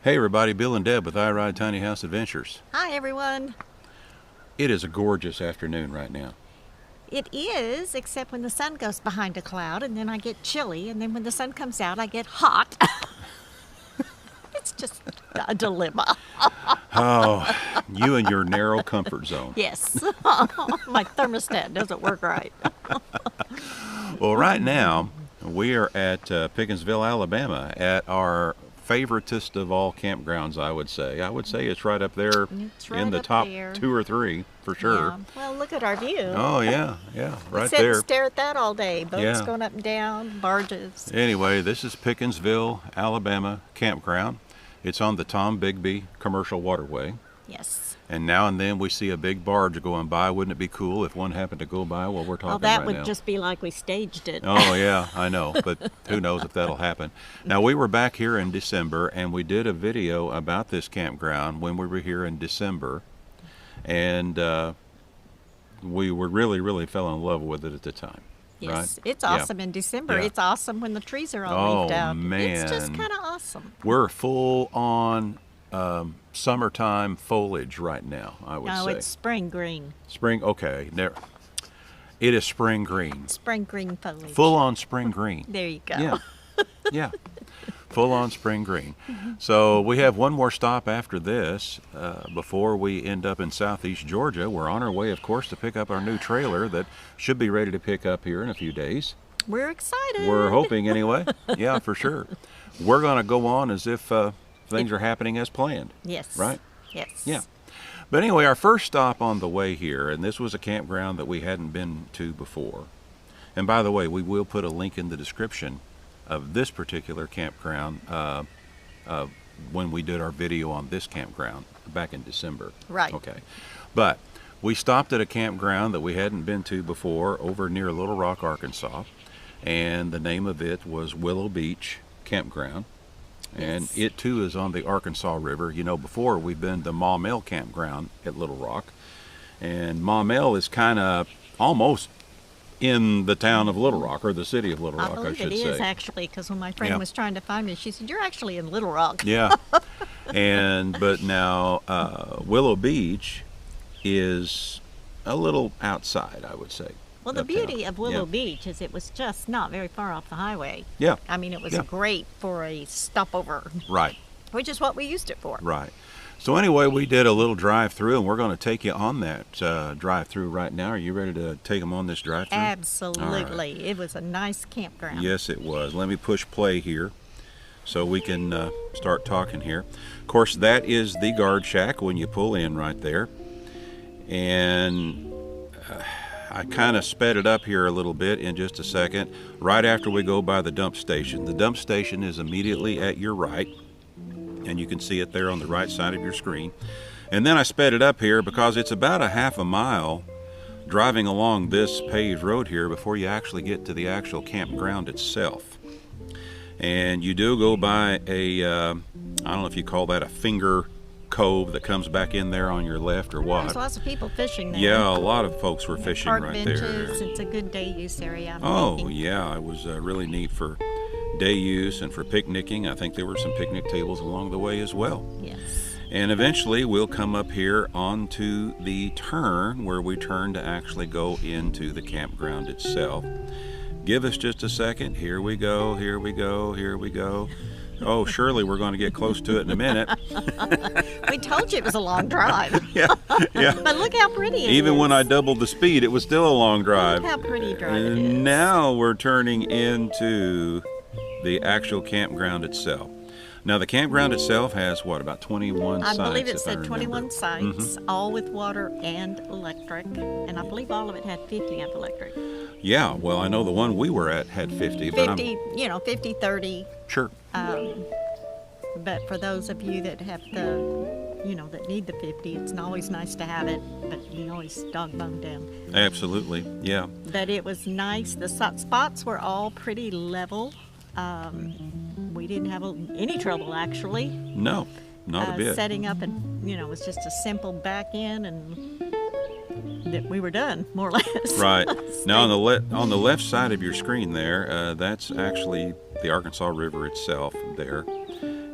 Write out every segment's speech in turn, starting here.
Hey everybody, Bill and Deb with I Ride Tiny House Adventures. Hi, everyone. It is a gorgeous afternoon right now. It is, except when the sun goes behind a cloud, and then I get chilly, and then when the sun comes out, I get hot. It's just a dilemma. Oh, you and your narrow comfort zone. Yes. My thermostat doesn't work right. Well, right now, we are at Pickensville, Alabama, at our favoritist of all campgrounds, I would say. I would say it's right up there It's right in the up top there. 2 or 3, for sure. Yeah. Well, look at our view. Oh, yeah, We right sit there. and stare at that all day. Boats Yeah. going up and down, barges. Anyway, this is Pickensville, Alabama Campground. It's on the Tom Bigby Commercial Waterway. Yes. And now and then we see a big barge going by. Wouldn't it be cool if one happened to go by while we're talking Well, that right would now? just be like we staged it. Oh, yeah, I know, but who knows if that'll happen. Now, we were back here in December, and we did a video about this campground when we were here in December. And we were really fell in love with it at the time. Yes, Right? it's Yeah. awesome in December. Yeah. It's awesome when the trees are all leafed Oh, out. It's just man. kind of awesome. We're full on summertime foliage right now, I would No, say. it's spring green. Spring, okay. It is spring green. Spring green foliage. Full on spring green. There you go. Yeah, yeah, full on spring green. So we have one more stop after this before we end up in southeast Georgia. We're on our way, of course, to pick up our new trailer that should be ready to pick up here in a few days. We're excited. We're hoping anyway. Yeah, for sure. We're going to go on as if things are happening as planned. Yes. Right? Yes. Yeah. But anyway, our first stop on the way here, and this was a campground that we hadn't been to before. And by the way, we will put a link in the description of this particular campground when we did our video on this campground back in December. Right. Okay. But we stopped at a campground that we hadn't been to before over near Little Rock, Arkansas. And the name of it was Willow Beach Campground. And Yes. it too is on the Arkansas River. You know, before we've been to Maumelle Campground at Little Rock. And Maumelle is kind of almost in the town of Little Rock, or the city of Little I Rock, I believe should it is say. actually, because when my friend Yeah. was trying to find me, she said, "You're actually in Little Rock." Yeah. But now Willow Beach is a little outside, I would say. Well, the of beauty town. of Willow Yeah. Beach is it was just not very far off the highway. Yeah. I mean, it was Yeah. great for a stopover, Right. which is what we used it for. Right. So anyway, we did a little drive-through, and we're going to take you on that drive-through right now. Are you ready to take them on this drive-through? Absolutely. It was a nice campground. Yes, it was. Let me push play here so we can start talking here. Of course, that is the guard shack when you pull in right there. And I kind of sped it up here a little bit in just a second, right after we go by the dump station. The dump station is immediately at your right, and you can see it there on the right side of your screen. And then I sped it up here because it's about a half a mile driving along this paved road here before you actually get to the actual campground itself. And you do go by a, I don't know if you call that a finger cove that comes back in there on your left or what. There's lots of people fishing there. Yeah, a lot of folks were And fishing park right benches. there. It's a good day use area. I'm Oh, thinking. yeah, it was really neat for day use and for picnicking. I think there were some picnic tables along the way as well. Yes. And eventually we'll come up here onto the turn where we turn to actually go into the campground itself. Give us just a second. Here we go, here we go, here we go. Oh, surely we're going to get close to it in a minute. We told you it was a long drive. Yeah, yeah. But look how pretty it is. Even when I doubled the speed, it was still a long drive. Look how pretty a drive it And is. now we're turning into the actual campground itself. Now, the campground itself has, what, about 21 I sites? believe it if I said remember. 21 sites, Mm-hmm. all with water and electric. And I believe all of it had 50 of electric. Yeah, well, I know the one we were at had 50. But 50, 50, 30. Sure. But for those of you that have that need the 50, it's always nice to have it, but you always dog bone down. Absolutely, yeah. But it was nice. The spots were all pretty level. We didn't have any trouble, actually. No, not a bit. Setting up, and it was just a simple back in, and that we were done, more or less. Right. Now, on the left side of your screen there, that's actually the Arkansas River itself there.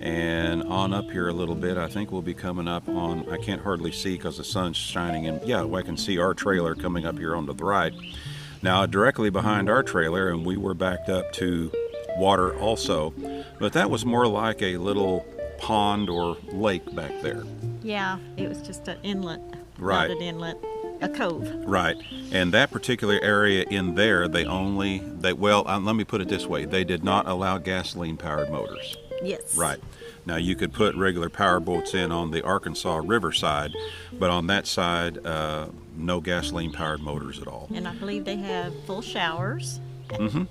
and on up here a little bit. I think we'll be coming up on, I can't hardly see because the sun's shining in. Yeah, I can see our trailer coming up here on the right. Now, directly behind our trailer, and we were backed up to water also, but that was more like a little pond or lake back there. Yeah, it was just an inlet. Right. Not an inlet, a cove. Right. And that particular area in there, let me put it this way. They did not allow gasoline-powered motors. Yes. Right. Now, you could put regular power boats in on the Arkansas River side, but on that side, no gasoline-powered motors at all. And I believe they have full showers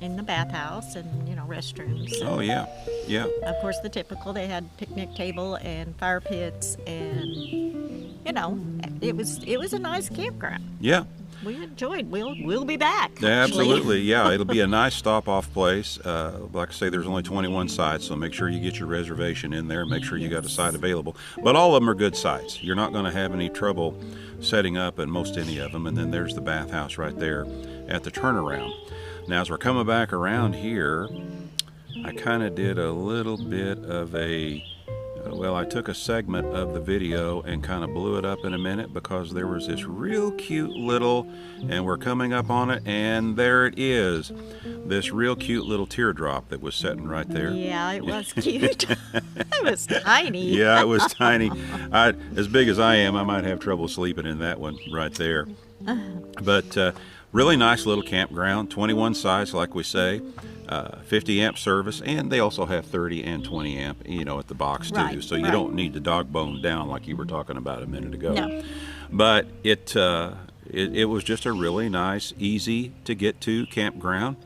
in the bathhouse and, restrooms. Oh, yeah. Yeah. Of course, the typical, they had picnic table and fire pits and, it was a nice campground. Yeah. We enjoyed. We'll be back. Absolutely, yeah. It'll be a nice stop-off place. Like I say, there's only 21 sites, so make sure you get your reservation in there. Make sure you got a site available. But all of them are good sites. You're not going to have any trouble setting up at most any of them. And then there's the bathhouse right there at the turnaround. Now, as we're coming back around here, I kind of did a little bit of I took a segment of the video and kind of blew it up in a minute because there was this real cute little, and we're coming up on it, and there it is, this real cute little teardrop that was sitting right there. Yeah, it was cute. It was tiny. Yeah, it was tiny. As big as I am, I might have trouble sleeping in that one right there. But really nice little campground, 21 sites, like we say. 50 amp service, and they also have 30 and 20 amp, at the box too. Right, so you don't need the dog bone down like you were talking about a minute ago. No. But it was just a really nice, easy to get to campground.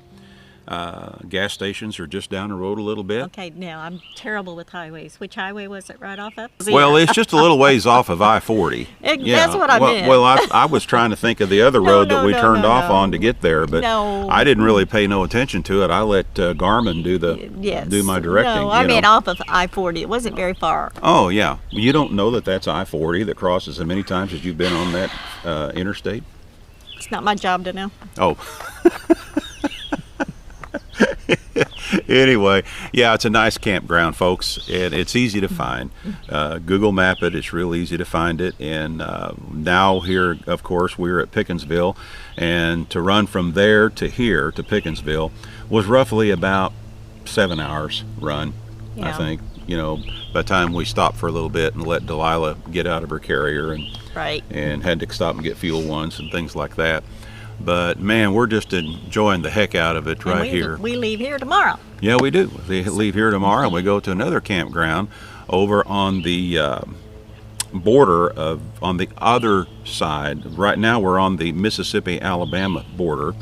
Gas stations are just down the road a little bit. Okay, now I'm terrible with highways. Which highway was it right off of? Well, it's just a little ways off of I-40. That's what I meant. Well, I was trying to think of the other road that we turned off on to get there, but I didn't really pay no attention to it. I let Garmin do my directing. No, I meant off of I-40. It wasn't very far. Oh, yeah. You don't know that that's I-40 that crosses as many times as you've been on that interstate? It's not my job to know. Oh. Anyway, yeah, it's a nice campground, folks, and it's easy to find. Google Map it. It's real easy to find it. And now here, of course, we're at Pickensville, and to run from there to here to Pickensville was roughly about 7 hours run, I think. By the time we stopped for a little bit and let Delilah get out of her carrier and had to stop and get fuel once and things like that. But man, we're just enjoying the heck out of it here. We leave here tomorrow. Yeah, we do. We leave here tomorrow and we go to another campground over on the border on the other side. Right now we're on the Mississippi-Alabama border.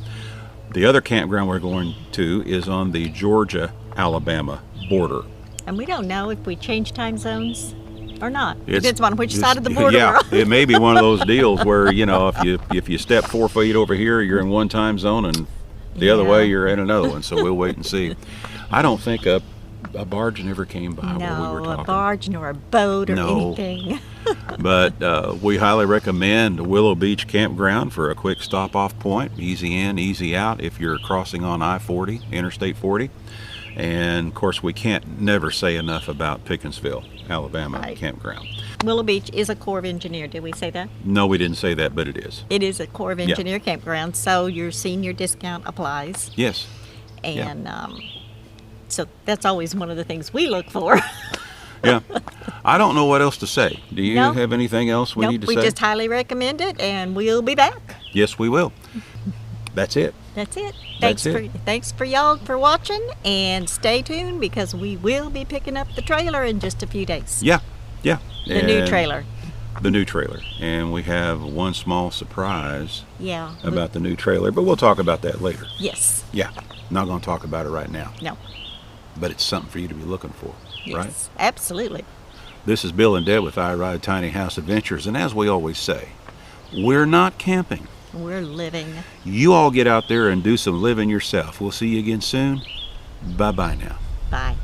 The other campground we're going to is on the Georgia-Alabama border. And we don't know if we change time zones or not. It depends on which side of the border we're Yeah, on. it may be one of those deals where, if you step 4 feet over here, you're in one time zone, and the other way, you're in another one. So we'll wait and see. I don't think a barge never came by while we were talking. No, a barge nor a boat or anything. But we highly recommend Willow Beach Campground for a quick stop-off point. Easy in, easy out if you're crossing on I-40, Interstate 40. And, of course, we can't never say enough about Pickensville, Alabama Campground. Willow Beach is a Corps of Engineer. Did we say that? No, we didn't say that, but it is. It is a Corps of Engineer campground, so your senior discount applies. Yes. And so that's always one of the things we look for. Yeah. I don't know what else to say. Do you have anything else we need to say? We just highly recommend it, and we'll be back. Yes, we will. That's it. That's it. Thanks for y'all for watching, and stay tuned because we will be picking up the trailer in just a few days. Yeah. The new trailer. The new trailer. And we have one small surprise about the new trailer, but we'll talk about that later. Yes. Yeah. Not going to talk about it right now. No. But it's something for you to be looking for, right? Yes, absolutely. This is Bill and Deb with I Ride Tiny House Adventures, and as we always say, we're not camping. We're living. You all get out there and do some living yourself. We'll see you again soon. Bye-bye now. Bye.